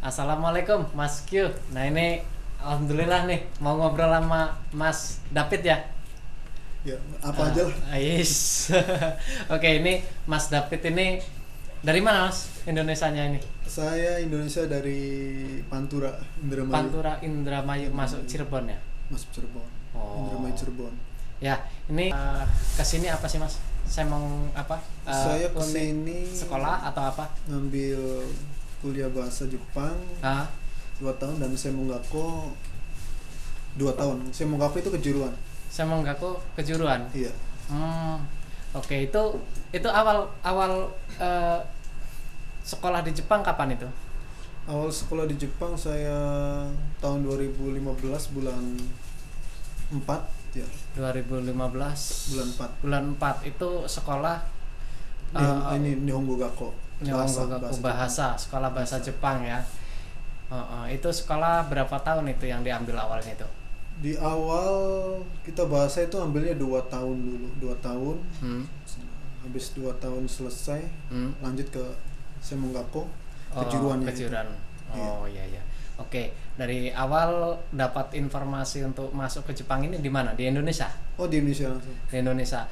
Assalamualaikum Mas Q. Nah ini alhamdulillah nih mau ngobrol sama Mas David ya. Ya, apa aja lah. Ais. Oke, ini Mas David ini dari mana Mas? Indonesianya ini? Saya Indonesia dari Pantura, Indramayu. Pantura Indramayu masuk Cirebon ya? Masuk Cirebon. Oh. Indramayu Cirebon. Ya, ini kesini apa sih Mas? Saya mau apa? Saya kesini sekolah atau apa? ngambil kuliah bahasa Jepang 2 tahun dan saya menggako 2 tahun. Saya menggako itu kejuruan. Saya mau kejuruan. Iya. Oke, itu awal sekolah di Jepang kapan itu? Awal sekolah di Jepang saya tahun 2015 bulan 4 ya. 2015 bulan 4. bulan 4 itu sekolah Ini Nihongo Gakko. Bahasa sekolah bahasa Jepang ya. Itu sekolah berapa tahun itu yang diambil awalnya itu? Di awal kita bahasa itu ambilnya 2 tahun dulu, 2 tahun. Habis 2 tahun selesai, lanjut ke Semonggakko, kejuruannya. Kejuruan. Iya. Iya. Oke, dari awal dapat informasi untuk masuk ke Jepang ini di mana? Di Indonesia? Oh, di Indonesia langsung. Di Indonesia.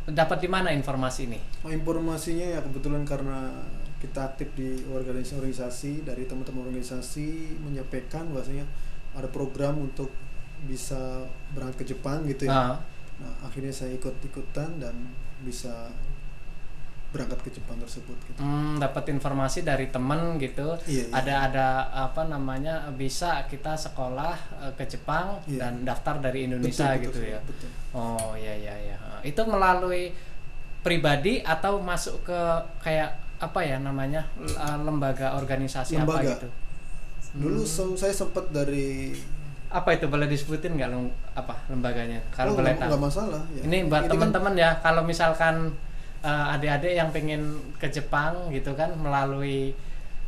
Dapat di mana informasi ini? Informasinya ya kebetulan karena kita aktif di organisasi, dari teman-teman organisasi menyampaikan bahwasanya ada program untuk bisa berangkat ke Jepang gitu ya. Nah, akhirnya saya ikut-ikutan dan bisa berangkat ke Jepang tersebut gitu. Dapat informasi dari teman gitu. Iya. Ada apa namanya, bisa kita sekolah ke Jepang dan daftar dari Indonesia betul, ya. Betul. Oh iya. Itu melalui pribadi atau masuk ke kayak apa ya namanya, lembaga organisasi apa gitu? Dulu saya sempat dari apa itu, boleh disebutin nggak lembaganya kalau boleh tahu? Nggak masalah ya. Ini buat teman-teman ya, kalau misalkan adik-adik yang pengen ke Jepang gitu kan, melalui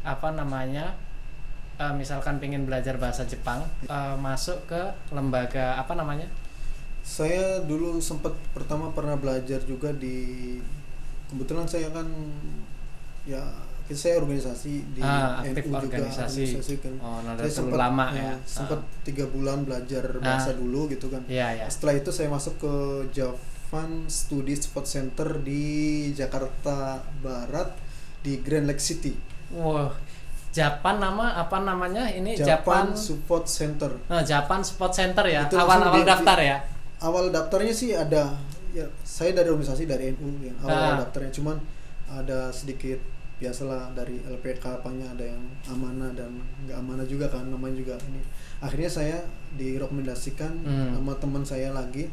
apa namanya, misalkan pengen belajar bahasa Jepang, masuk ke lembaga apa namanya? Saya dulu sempat pertama pernah belajar juga kebetulan saya kan ya saya organisasi di aktif NU organisasi kan. Saya sempat lama ya. Sempat 3 bulan belajar bahasa dulu gitu kan. Iya. Setelah itu saya masuk ke Japan Study Support Center di Jakarta Barat di Grand Lake City. Wow. Japan apa namanya? Ini Japan Support Center. Japan Support Center ya. Itu Awal daftar ya. Awal daftarnya sih ada ya, saya dari organisasi dari NU yang awal daftarnya, cuman ada sedikit biasalah dari LPK apanya, ada yang amanah dan nggak amanah juga kan, namanya juga ini. Akhirnya saya direkomendasikan sama teman saya lagi,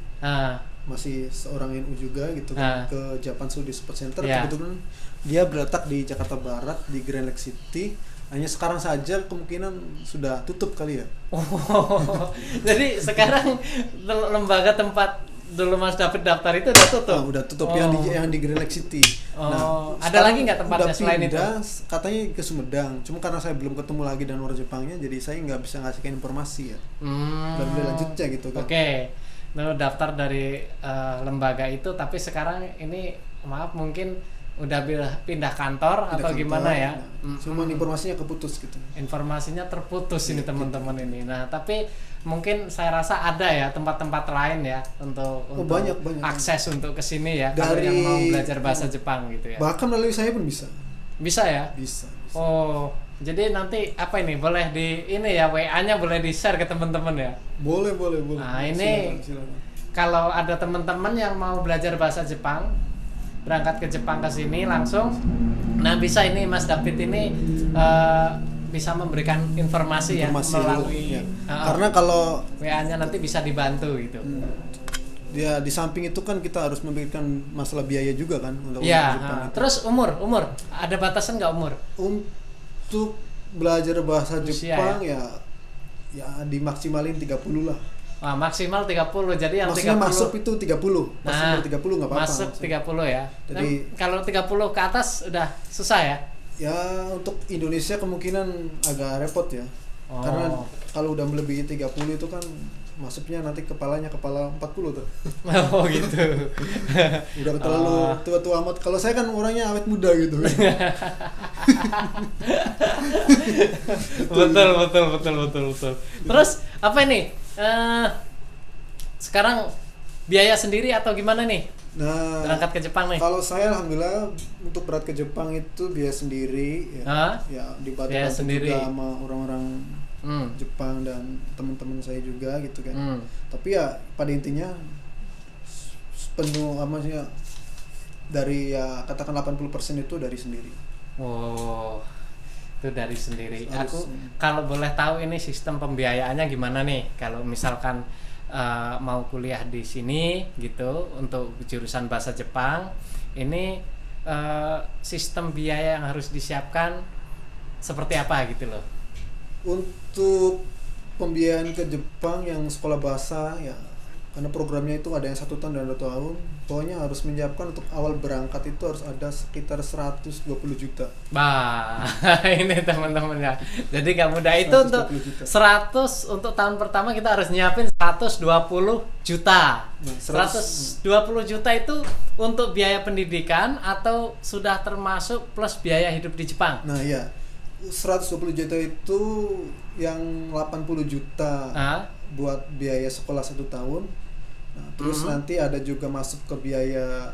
masih seorang NU juga gitu kan, ke Japan Study Support Center. Kebetulan dia berletak di Jakarta Barat di Grand Lake City. Hanya sekarang saja kemungkinan sudah tutup kali ya. Jadi sekarang lembaga tempat dulu Mas David daftar itu udah tutup. Udah tutup yang di Grand Lake City. Ada lagi nggak tempatnya selain itu? Katanya ke Sumedang. Cuma karena saya belum ketemu lagi dan orang Jepangnya, jadi saya nggak bisa ngasihkan informasi ya. Dan lanjutnya gitu kan. Oke. Lalu daftar dari lembaga itu, tapi sekarang ini maaf mungkin udah pindah kantor atau gimana ya? Cuma informasinya keputus gitu. Informasinya terputus ini teman-teman ini. Nah, tapi mungkin saya rasa ada ya tempat-tempat lain ya untuk banyak. akses untuk kesini ya, kalau yang mau belajar bahasa Jepang gitu ya. Bahkan melalui saya pun bisa. Bisa ya? Bisa. Oh, jadi nanti apa ini boleh ini ya, WA-nya boleh di-share ke teman-teman ya? Boleh. Nah, ini silakan. Kalau ada teman-teman yang mau belajar bahasa Jepang, berangkat ke Jepang ke sini langsung, nah bisa ini Mas David ini bisa memberikan informasi ya melalui karena kalau WA-nya nanti bisa dibantu gitu. Ya di samping itu kan kita harus memberikan masalah biaya juga kan untuk Jepang. Terus umur ada batasan nggak umur? Untuk belajar bahasa Jepang ya dimaksimalin 30 lah. Maksimal 30. Jadi yang maksudnya 30 masuk itu 30. Maksimal 30 enggak apa-apa. Masuk 30 ya. Jadi kalau 30 ke atas udah susah ya? Ya untuk Indonesia kemungkinan agak repot ya. Karena kalau udah melebihi 30 itu kan masuknya nanti kepala 40 tuh. Oh gitu. Udah terlalu tua-tua amat. Kalau saya kan orangnya awet muda gitu. betul. Terus apa ini? Sekarang biaya sendiri atau gimana nih? Nah, berangkat ke Jepang nih. Kalau saya alhamdulillah untuk berangkat ke Jepang itu biaya sendiri ya. Ya dibantu juga sama orang-orang Jepang dan teman-teman saya juga gitu kan. Tapi ya pada intinya penuh maksudnya dari ya katakan 80% itu dari sendiri. Oh. Itu dari sendiri. Aku kalau boleh tahu ini sistem pembiayaannya gimana nih? Kalau misalkan mau kuliah di sini gitu untuk jurusan bahasa Jepang, ini sistem biaya yang harus disiapkan seperti apa gitu loh? Untuk pembiayaan ke Jepang yang sekolah bahasa ya, karena programnya itu ada yang 1 tahun dan 2 tahun, pokoknya harus menyiapkan untuk awal berangkat itu harus ada sekitar 120 juta. Bah, ini teman-teman ya. Jadi gak mudah itu untuk juta. 100 untuk tahun pertama kita harus nyiapin 120 juta. Nah, 120 juta itu untuk biaya pendidikan atau sudah termasuk plus biaya hidup di Jepang? Nah iya, 120 juta itu yang 80 juta buat biaya sekolah 1 tahun. Nah, terus nanti ada juga masuk ke biaya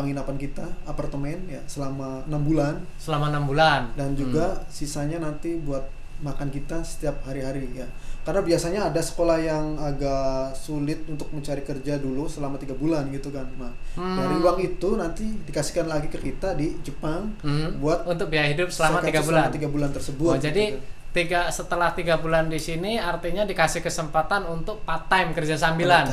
penginapan kita, apartemen ya selama 6 bulan. Selama 6 bulan. Dan juga sisanya nanti buat makan kita setiap hari-hari ya. Karena biasanya ada sekolah yang agak sulit untuk mencari kerja dulu selama 3 bulan gitu kan. Nah, dari uang itu nanti dikasihkan lagi ke kita di Jepang buat untuk biaya hidup selama 3 bulan. 3 bulan tersebut. Oh, jadi setelah 3 bulan di sini artinya dikasih kesempatan untuk part time kerja sambilan.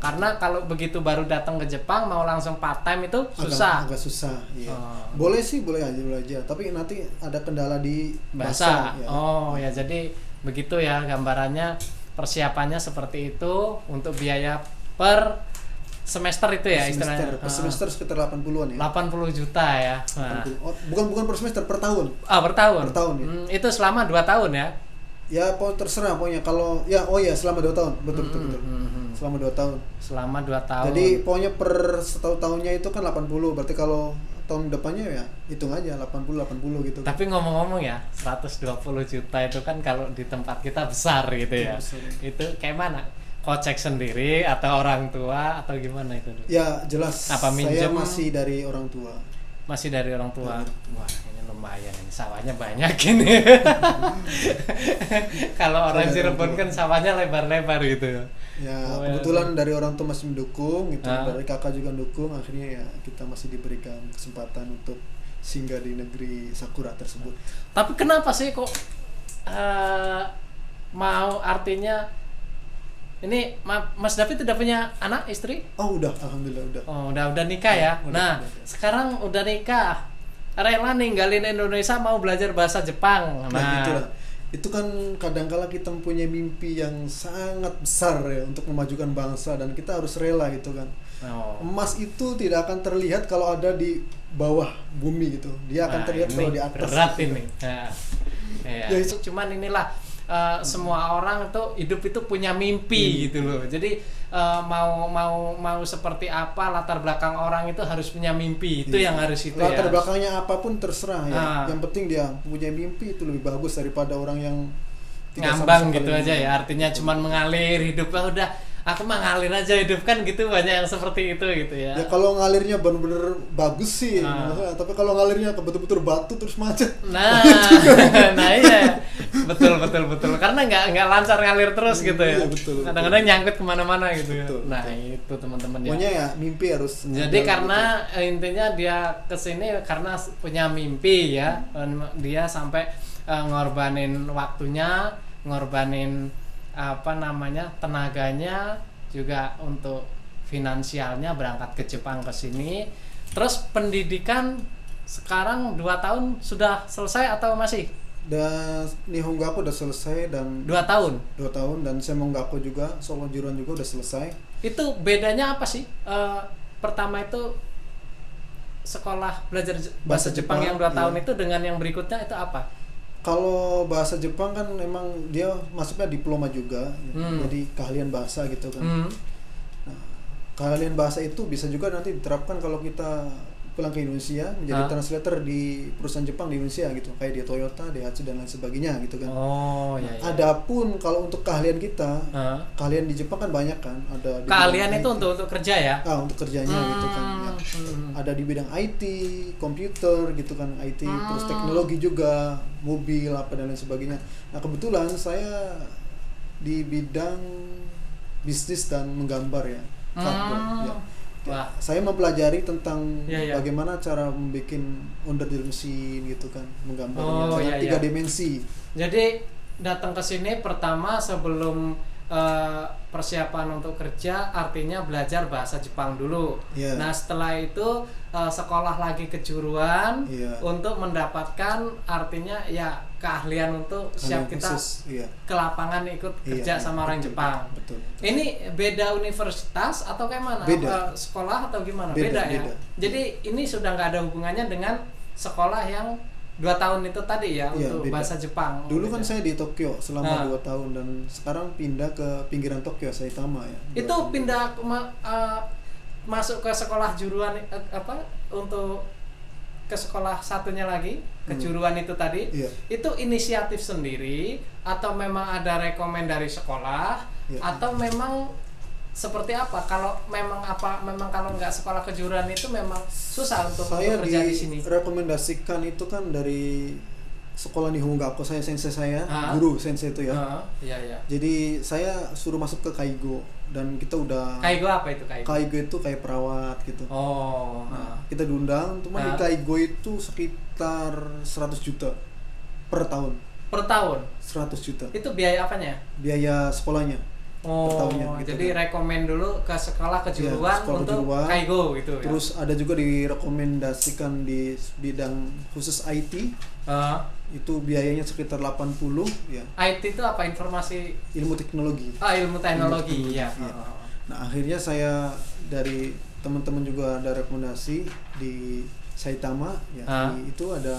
Karena kalau begitu baru datang ke Jepang mau langsung part time itu susah. Agak susah. Iya. Boleh sih, boleh aja. Tapi nanti ada kendala di bahasa. Ya. Oh ya, jadi begitu ya gambarannya, persiapannya seperti itu untuk biaya per semester itu ya istilahnya. Per semester sekitar 80-an ya. 80 juta ya. Nah. Bukan per semester, per tahun. Per tahun. Per tahun ya. Itu selama 2 tahun ya. Ya terserah pokoknya kalau ya selama 2 tahun. Betul. Selama 2 tahun. Selama 2 tahun. Jadi pokoknya per tahunnya itu kan 80. Berarti kalau tahun depannya ya hitung aja 80 gitu. Tapi ngomong-ngomong ya, 120 juta itu kan kalau di tempat kita besar gitu ya. Besar. Itu kayak mana? Kocek sendiri atau orang tua atau gimana itu? Ya jelas. Apa minjem? Saya masih dari orang tua. Masih dari orang tua. Wah, ini lumayan ini, sawahnya banyak ini. Kalau orang Cirebon kan sawahnya lebar-lebar gitu. Ya kebetulan dari orang tua masih mendukung gitu, dari kakak juga mendukung, akhirnya ya kita masih diberikan kesempatan untuk singgah di negeri Sakura tersebut. Tapi kenapa sih kok mau, artinya ini Mas David udah punya anak, istri? Oh udah, alhamdulillah udah. Oh udah nikah ya. Udah. Sekarang udah nikah, rela ninggalin Indonesia mau belajar bahasa Jepang. Nah itulah. Itu kan kadang-kala kita mempunyai mimpi yang sangat besar ya untuk memajukan bangsa dan kita harus rela gitu kan. Emas itu tidak akan terlihat kalau ada di bawah bumi gitu. Dia akan terlihat kalau di atas. Berat ini. Ya, cuman inilah semua orang itu hidup itu punya mimpi gitu loh. Jadi mau seperti apa latar belakang orang itu harus punya mimpi. Itu yang harus itu latar belakangnya apapun terserah ya. Yang penting dia punya mimpi itu lebih bagus daripada orang yang ngambang gitu aja ya. Artinya cuman mengalir hidupnya udah aku mah ngalir aja hidup kan gitu, banyak yang seperti itu gitu ya. Ya kalau ngalirnya bener-bener bagus sih, tapi kalau ngalirnya betul-betul batu terus macet. Nah iya, betul. Karena nggak lancar ngalir terus gitu ya. Betul. Kadang-kadang nyangkut kemana-mana gitu ya. Nah itu teman-teman ya. Pokoknya ya mimpi harus. Jadi karena intinya dia kesini karena punya mimpi ya, dia sampai ngorbanin waktunya, ngorbanin tenaganya juga untuk finansialnya berangkat ke Jepang ke sini. Terus pendidikan sekarang 2 tahun sudah selesai atau masih? Dan Nihongaku udah selesai dan 2 tahun. 2 tahun dan Semongaku juga, Solo Juruan juga udah selesai. Itu bedanya apa sih? Pertama itu sekolah belajar bahasa Jepang yang 2 tahun itu dengan yang berikutnya itu apa? Kalau bahasa Jepang kan memang dia masuknya diploma juga, jadi keahlian bahasa gitu kan. Nah, keahlian bahasa itu bisa juga nanti diterapkan kalau kita pulang ke Indonesia menjadi translator di perusahaan Jepang di Indonesia gitu, kayak di Toyota, Daihatsu dan lain sebagainya gitu kan. Oh iya. Adapun kalau untuk keahlian kita, keahlian di Jepang kan banyak kan, ada di keahlian bidang itu IT. untuk kerja ya? Untuk kerjanya gitu kan. Ya. Ada di bidang IT, komputer gitu kan, IT, terus teknologi juga, mobil apa dan lain sebagainya. Nah, kebetulan saya di bidang bisnis dan menggambar ya. Ya. Wah. Saya mempelajari tentang Ya. bagaimana cara membuat onderdil mesin gitu kan, menggambarnya dengan 3 dimensi. Jadi datang ke sini pertama sebelum persiapan untuk kerja, artinya belajar bahasa Jepang dulu. Yeah. Nah setelah itu sekolah lagi kejuruan untuk mendapatkan artinya ya keahlian untuk siap kita khusus, ke lapangan ikut kerja sama orang Jepang. Betul. Ini beda universitas atau kayak mana? Beda. Sekolah atau gimana? Beda Ya. Jadi ini sudah nggak ada hubungannya dengan sekolah yang 2 tahun itu tadi ya untuk beda. bahasa Jepang. Dulu kan saya di Tokyo selama 2 tahun dan sekarang pindah ke pinggiran Tokyo, Saitama ya. Itu pindah masuk ke sekolah juruan untuk ke sekolah satunya lagi kejuruan itu tadi. Itu inisiatif sendiri atau memang ada rekomen dari sekolah atau memang seperti apa? Kalau memang kalau nggak sekolah kejuruan itu memang susah untuk kerja di sini. Saya rekomendasikan itu kan dari sekolah Nihon Gakko, sensei saya, guru sensei itu ya. Iya. Jadi saya suruh masuk ke Kaigo dan kita udah. Kaigo apa itu Kaigo? Kaigo itu kayak perawat gitu. Oh. Kita diundang, cuma di Kaigo itu sekitar 100 juta per tahun. Per tahun? 100 juta. Itu biaya apanya? Biaya sekolahnya. Gitu jadi kan. Rekomen dulu ke sekolah kejuruan untuk Kaigo gitu ya. Terus ada juga direkomendasikan di bidang khusus IT. Itu biayanya sekitar 80 ya. IT itu apa? Informasi ilmu teknologi. Ilmu teknologi ya. Nah, akhirnya saya dari teman-teman juga ada rekomendasi di Saitama ya. Itu ada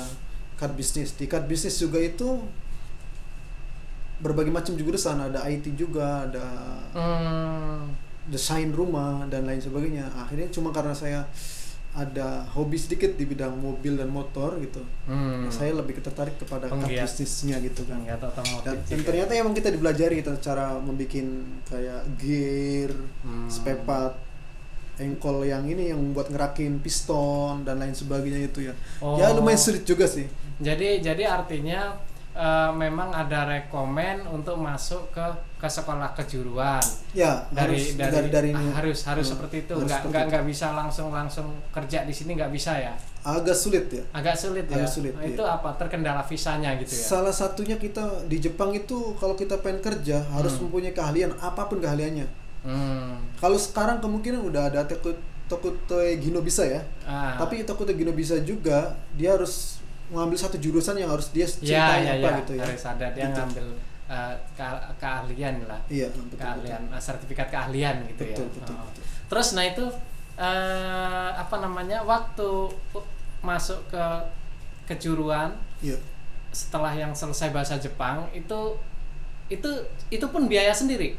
card bisnis. Di card bisnis juga itu berbagai macam jurusan, ada IT juga, ada desain rumah dan lain sebagainya. Akhirnya cuma karena saya ada hobi sedikit di bidang mobil dan motor gitu, saya lebih tertarik kepada bisnisnya gitu kan. Dan ternyata emang kita dipelajari cara membuat kayak gear, spare part, engkol yang ini yang buat ngerakin piston dan lain sebagainya itu ya. Ya lumayan sulit juga sih. Jadi artinya memang ada rekomen untuk masuk ke sekolah kejuruan. Ya, dari ini. Harus seperti itu. Enggak bisa langsung kerja di sini, nggak bisa ya. Agak sulit ya. Agak sulit. Itu apa? Terkendala visanya gitu ya. Salah satunya kita di Jepang itu kalau kita pengen kerja harus mempunyai keahlian apapun keahliannya. Kalau sekarang kemungkinan udah ada Tokutoi Gino bisa ya. Tapi Tokutoi Gino bisa juga dia harus mengambil satu jurusan yang harus dia cintai gitu ya. Harus ada dia ngambil keahlian lah. Iya, betul. Keahlian, sertifikat keahlian gitu betul, ya. Betul. Terus nah itu waktu masuk ke kejuruan setelah yang selesai bahasa Jepang itu pun biaya sendiri.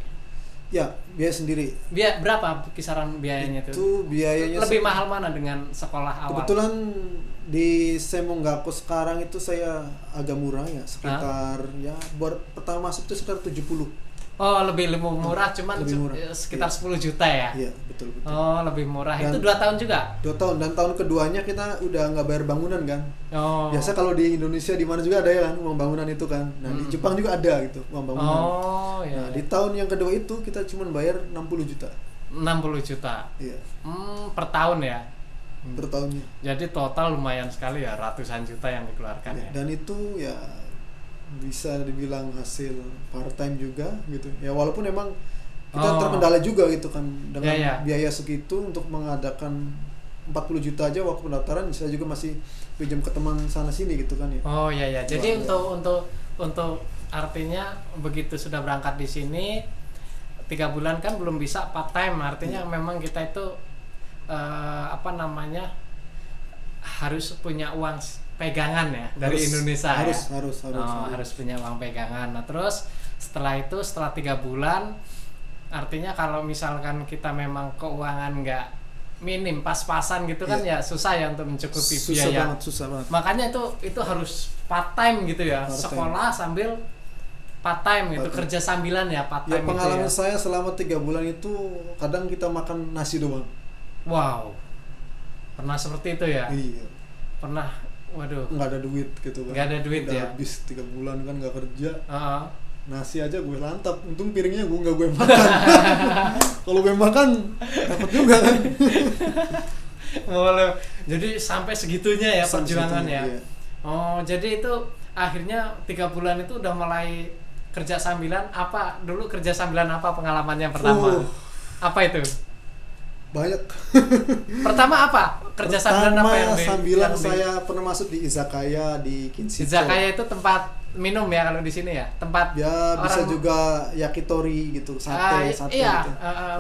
Ya, biaya sendiri. Berapa kisaran biayanya itu? Itu biayanya lebih mahal mana dengan sekolah awal? Kebetulan di Semongaku sekarang itu saya agak murah ya, sekitar ya buat pertama masuk itu sekitar 70. Oh, lebih murah, cuman sekitar 10 juta ya? Iya, betul. Oh, lebih murah. Dan itu 2 tahun juga? 2 tahun, dan tahun keduanya kita udah nggak bayar bangunan kan. Biasa kalau di Indonesia di mana juga ada ya kan uang bangunan itu kan. Nah, di Jepang juga ada gitu uang bangunan. Nah, di tahun yang kedua itu kita cuma bayar 60 juta. 60 juta? Iya. Per tahun ya? Per tahunnya. Jadi total lumayan sekali ya, ratusan juta yang dikeluarkan ya. Dan itu ya bisa dibilang hasil part time juga gitu ya, walaupun emang kita terkendala juga gitu kan dengan biaya segitu untuk mengadakan 40 juta aja waktu pendaftaran. Saya juga masih pinjam ke teman sana sini gitu kan ya. Jadi untuk artinya begitu sudah berangkat di sini 3 bulan kan belum bisa part time, artinya memang kita itu harus punya uang pegangan ya dari Indonesia harus punya uang pegangan. Nah terus setelah 3 bulan, artinya kalau misalkan kita memang keuangan nggak minim pas-pasan gitu kan ya susah ya untuk mencukupi biaya. Susah banget. Makanya itu harus part time gitu ya, sekolah sambil part time gitu, kerja sambilan ya part time. Ya pengalaman gitu saya selama 3 bulan itu kadang kita makan nasi doang. Wow, pernah seperti itu ya? Iya. Pernah, waduh. Nggak ada duit gitu kan. Nggak ada duit udah ya. Habis 3 bulan kan nggak kerja. Nasi aja gue lantap, untung piringnya gue nggak gue makan. Kalau gue makan dapat juga kan. Boleh. Jadi sampai segitunya ya perjuangan ya. Iya. Oh, jadi itu akhirnya 3 bulan itu udah mulai kerja sambilan. Apa dulu kerja sambilan apa pengalamannya pertama? Apa itu? Banyak. Pertama apa? Kerja sambilan apa yang sambilan saya pernah masuk di izakaya di Kinshito. Izakaya itu tempat minum ya kalau di sini ya, tempat ya bisa juga yakitori gitu, sate iya, gitu.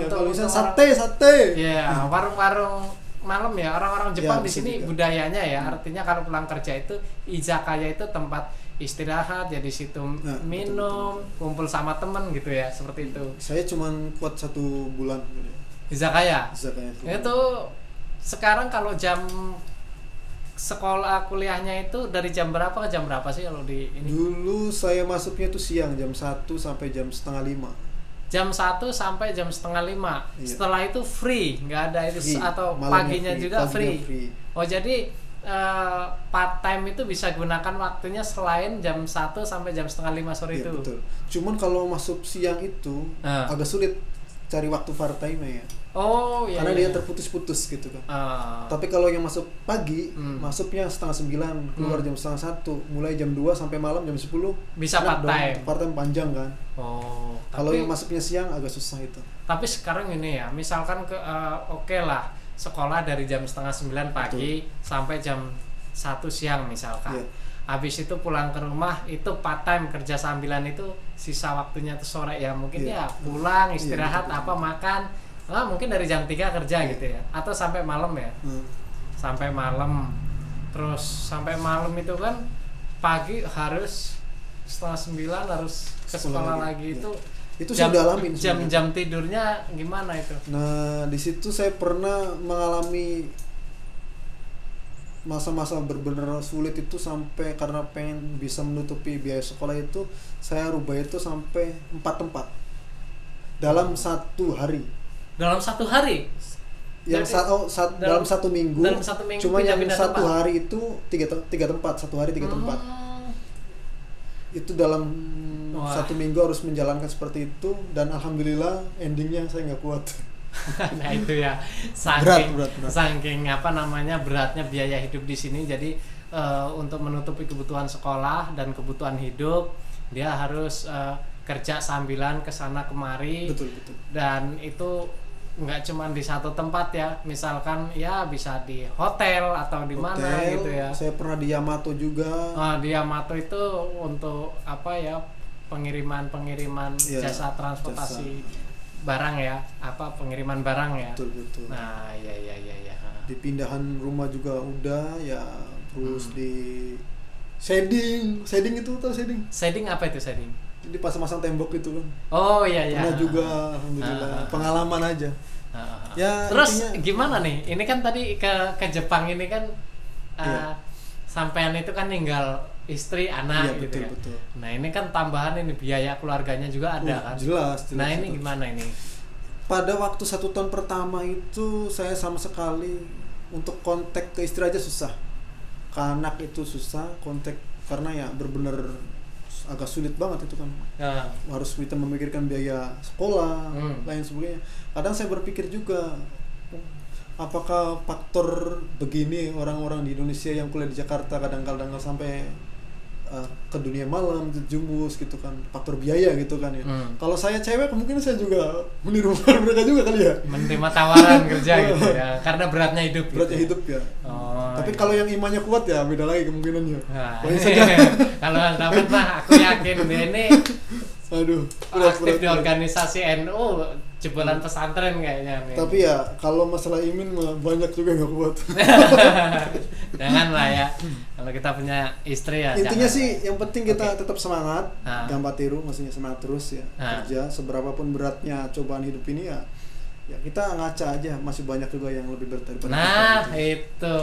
Ya kalau misalnya sate. Iya, warung-warung malam ya, orang-orang Jepang di sini juga. Budayanya ya, artinya kalau pulang kerja itu izakaya itu tempat istirahat, jadi situ minum, betul. Kumpul sama temen gitu ya, seperti itu. Saya cuman kuat 1 bulan. Izakaya. Itu sekarang kalau jam sekolah kuliahnya itu dari jam berapa ke jam berapa sih kalau di ini? Dulu saya masuknya tuh siang jam 1 sampai jam 4:30. Jam 1 sampai jam 4:30. Iya. Setelah itu free, nggak ada itu free. Atau paginya juga free. Oh jadi part time itu bisa gunakan waktunya selain jam 1 sampai jam 4:30 sore itu. Betul. Cuman kalau masuk siang itu agak sulit cari waktu part time ya. Oh iya. Karena dia terputus-putus gitu kan. Tapi kalau yang masuk pagi, masuknya 8:30, keluar jam 12:30, mulai jam 2 sampai malam jam 10. Bisa part time. Part time panjang kan. Oh. Kalau yang masuknya siang agak susah itu. Tapi sekarang ini ya, misalkan oke lah sekolah dari jam 8:30 pagi sampai jam 1 siang misalkan. Yeah. Habis itu pulang ke rumah itu part time kerja sambilan itu sisa waktunya tuh sore ya mungkin ya pulang istirahat makan mungkin dari jam 3 kerja gitu ya atau sampai malam ya sampai malam terus sampai malam itu kan pagi harus 8:30 harus ke sekolah lagi itu sudah alamin jam tidurnya gimana itu? Nah di situ saya pernah mengalami masa-masa benar-benar sulit itu sampai karena pengen bisa menutupi biaya sekolah itu saya rubah itu sampai 4 tempat dalam 1 hari. Dalam 1 hari? Yang dalam 1 minggu. Dalam 1 minggu. Cuma yang 1 hari itu 3 tempat, 1 hari 3 tempat. Itu dalam 1 minggu harus menjalankan seperti itu dan alhamdulillah endingnya saya nggak kuat. Nah itu ya berat. Saking beratnya biaya hidup di sini jadi untuk menutupi kebutuhan sekolah dan kebutuhan hidup dia harus kerja sambilan kesana kemari. Betul. Dan itu nggak cuma di satu tempat ya, misalkan ya bisa di hotel atau di mana gitu ya. Saya pernah di Yamato juga. Di Yamato itu untuk pengiriman jasa transportasi barang ya, pengiriman barang ya. Betul. Nah, iya. Di pindahan rumah juga udah ya, terus di shading itu tahu shading? Shading apa itu shading? Di pasang-pasang tembok itu kan. Oh iya. Pernah juga, alhamdulillah. Pengalaman aja. Ya. Terus gimana nih? Ini kan tadi ke Jepang ini kan sampean itu kan ninggal istri, anak gitu ya. Betul. Nah ini kan tambahan ini biaya keluarganya juga ada kan? Jelas. Nah ini gimana ini? Pada waktu 1 tahun pertama itu saya sama sekali untuk kontak ke istri aja susah. Ke anak itu susah kontak karena ya benar-benar agak sulit banget itu kan. Harus kita memikirkan biaya sekolah, lain sebagainya. Kadang saya berpikir juga apakah faktor begini orang-orang di Indonesia yang kuliah di Jakarta kadang-kadang sampai ke dunia malam jumus gitu kan, faktor biaya gitu kan ya. Kalau saya cewek mungkin saya juga meniru mereka juga kali ya, menerima tawaran kerja gitu ya karena beratnya hidup ya. Tapi kalau yang imannya kuat ya beda lagi kemungkinannya. Kalau dapat mah aku yakin dia ini Aduh, aktif di organisasi NU, jebolan pesantren kayaknya nih. Tapi ya kalau masalah imin mah banyak juga nggak kuat. Jangan lah ya, kalau kita punya istri ya. Intinya jangan. sih yang penting kita Oke. tetap semangat, Ah. gambar tiru, maksudnya semangat terus ya, kerja seberapapun beratnya cobaan hidup ini ya. Ya kita ngaca aja, masih banyak juga yang lebih berat daripada Nah, kita, gitu. itu.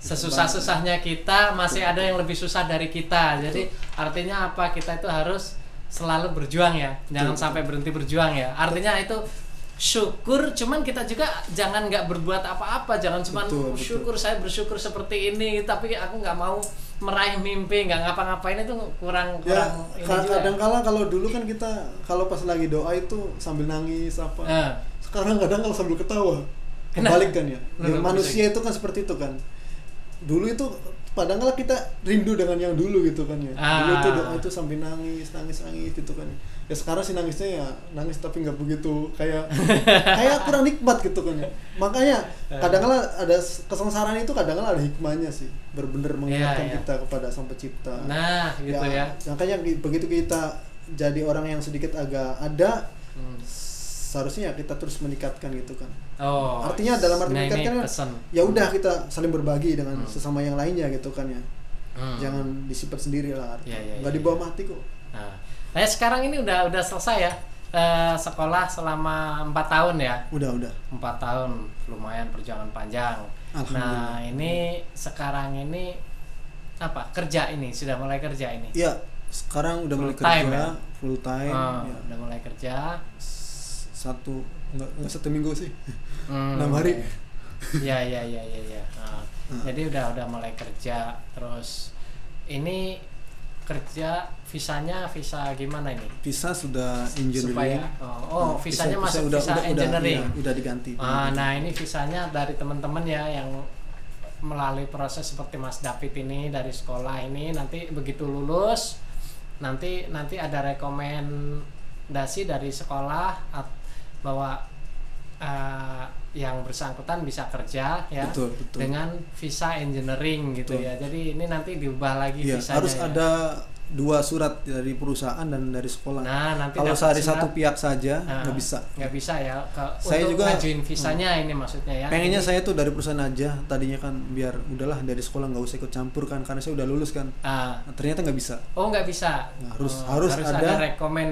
Sesusah-susahnya kita masih ada yang lebih susah dari kita. Jadi artinya apa? Kita itu harus selalu berjuang ya. Jangan Betul. sampai berhenti berjuang ya. Artinya itu syukur, cuman kita juga jangan nggak berbuat apa-apa. Jangan cuman Betul, betul. syukur, saya bersyukur seperti ini, tapi aku nggak mau meraih mimpi, nggak ngapa-ngapain, itu kurang Ya, ini juga. kadang-kala kalau dulu kan kita kalau pas lagi doa itu sambil nangis apa. Nah, Sekarang kadang kalau sambil ketawa. Kenapa? Kebalik kan ya. Kenapa Manusia itu kan seperti itu kan. Dulu itu kadang-kala kita rindu dengan yang dulu gitu kan ya. Dulu itu doa itu sambil nangis gitu kan. Ya sekarang sih nangisnya ya nangis tapi nggak begitu kayak kurang nikmat gitu kan ya. Makanya kadang-kala ada kesengsaraan itu kadang-kala ada hikmahnya sih. Benar-benar mengingatkan iya. kita kepada Sang Pencipta. nah gitu ya. Makanya begitu kita jadi orang yang sedikit agak ada, seharusnya kita terus meningkatkan gitu kan. Oh, Artinya dalam arti nah, ini meningkatkan kan, pesan. ya udah kita saling berbagi dengan sesama yang lainnya gitu kan ya. Hmm. Jangan disimpan sendiri lah. Ya, ya, Nggak ya, dibawa mati kok. Nah, sekarang ini udah selesai ya. Sekolah selama 4 tahun ya. Udah. 4 tahun, lumayan perjuangan panjang. Alhamdulillah. Nah, ini sekarang ini apa? Kerja ini, sudah mulai kerja ini. Iya, sekarang udah mulai Full time, kerja ya? full time. Ya. Udah mulai kerja. Nggak 1 minggu sih. 6 Hmm, hari. Ya. Jadi udah mulai kerja. Terus ini kerja visanya visa gimana ini? Visa sudah engineering. Visanya masuk visa engineering. Iya, udah diganti. Nah, ini visanya dari teman-teman ya yang melalui proses seperti Mas David ini dari sekolah ini, nanti begitu lulus nanti ada rekomendasi dari sekolah bahwa yang bersangkutan bisa kerja ya. Betul. Dengan visa engineering gitu. Betul. Ya. Jadi ini nanti diubah lagi Iya, visanya. harus ya. ada 2 surat dari perusahaan dan dari sekolah. Nah, nanti kalau dapat dari surat, satu pihak saja nggak bisa. Nggak bisa ya. Saya untuk juga ngajuin visanya ini maksudnya ya. Pengennya ini, saya tuh dari perusahaan aja. Tadinya kan biar udahlah dari sekolah nggak usah ikut campur kan, karena saya udah lulus kan. Nah, ternyata nggak bisa. Oh, nggak bisa. Nah, harus ada rekomen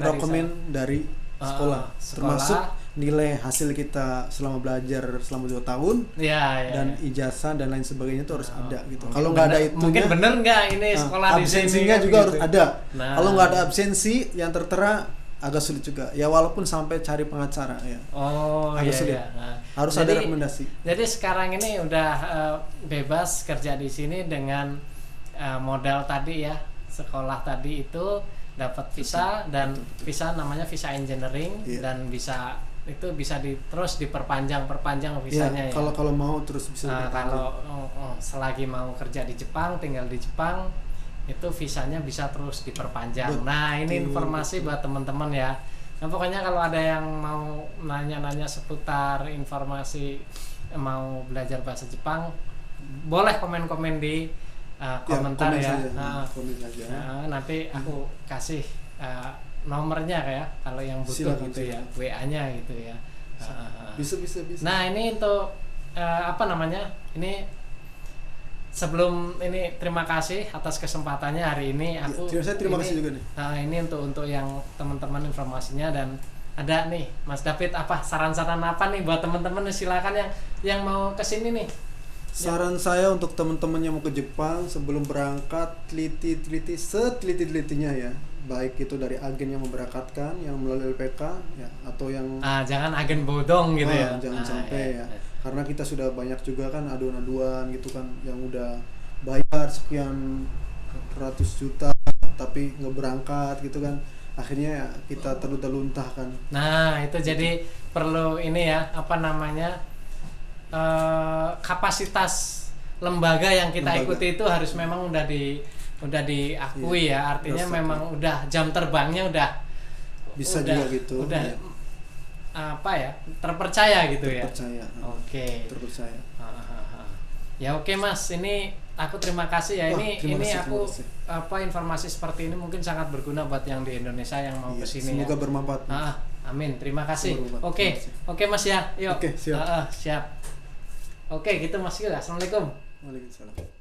dari sekolah, termasuk nilai hasil kita selama belajar selama 2 tahun ya. dan ijazah dan lain sebagainya itu harus ada gitu. Kalau nggak ada itunya, mungkin bener nggak ini sekolah di sini absensinya kan juga gitu. harus ada. Nah. Kalau nggak ada absensi yang tertera agak sulit juga. Ya walaupun sampai cari pengacara ya. Oh, agak iya, sulit. iya. Nah, Harus ada rekomendasi. Jadi sekarang ini udah bebas kerja di sini dengan modal tadi ya, sekolah tadi itu dapat visa dan visa namanya visa engineering. Iya. Dan bisa terus diperpanjang visanya ya. Kalau mau terus bisa diperpanjang. Kalau selagi mau kerja di Jepang, tinggal di Jepang, itu visanya bisa terus diperpanjang. Nah, ini informasi buat teman-teman ya. Nah, pokoknya kalau ada yang mau nanya-nanya seputar informasi mau belajar bahasa Jepang, boleh komen-komen di komentar ya. Komen saja. Nanti aku kasih nomornya kayak kalau yang butuh Silakan, gitu ya, WA-nya gitu ya. Bisa. Nah, ini untuk apa namanya? Ini sebelum ini terima kasih atas kesempatannya hari ini. Aku terima kasih juga nih. Ini untuk yang teman-teman informasinya, dan ada nih Mas David, apa saran-saran apa nih buat teman-teman, silakan yang mau kesini nih. Saran saya untuk teman-teman yang mau ke Jepang, sebelum berangkat teliti seteliti-telitinya ya, baik itu dari agen yang memberangkatkan yang melalui LPK ya, atau yang jangan agen bodong gitu ya. Jangan sampai ya. Karena kita sudah banyak juga kan aduan-aduan gitu kan yang udah bayar sekian ratus juta tapi nggak berangkat gitu kan, akhirnya ya kita terlunta-luntah kan. Nah, itu jadi perlu ini ya, apa namanya, kapasitas lembaga yang kita ikuti itu harus memang udah diakui ya, artinya memang udah jam terbangnya udah bisa juga gitu. Udah apa ya, terpercaya gitu terpercaya. ya. Oke. Terpercaya. Ya oke Mas, ini aku terima kasih ya. Wah, Ini terima aku kasih. informasi seperti ini mungkin sangat berguna buat yang di Indonesia yang mau Iya, kesini ya. semoga bermanfaat. Amin. Terima kasih. Bermanfaat. Oke. Terima kasih. Oke Mas ya. Yuk. Oke, siap. Siap. Oke, gitu Mas Gil. Assalamualaikum. Waalaikumsalam.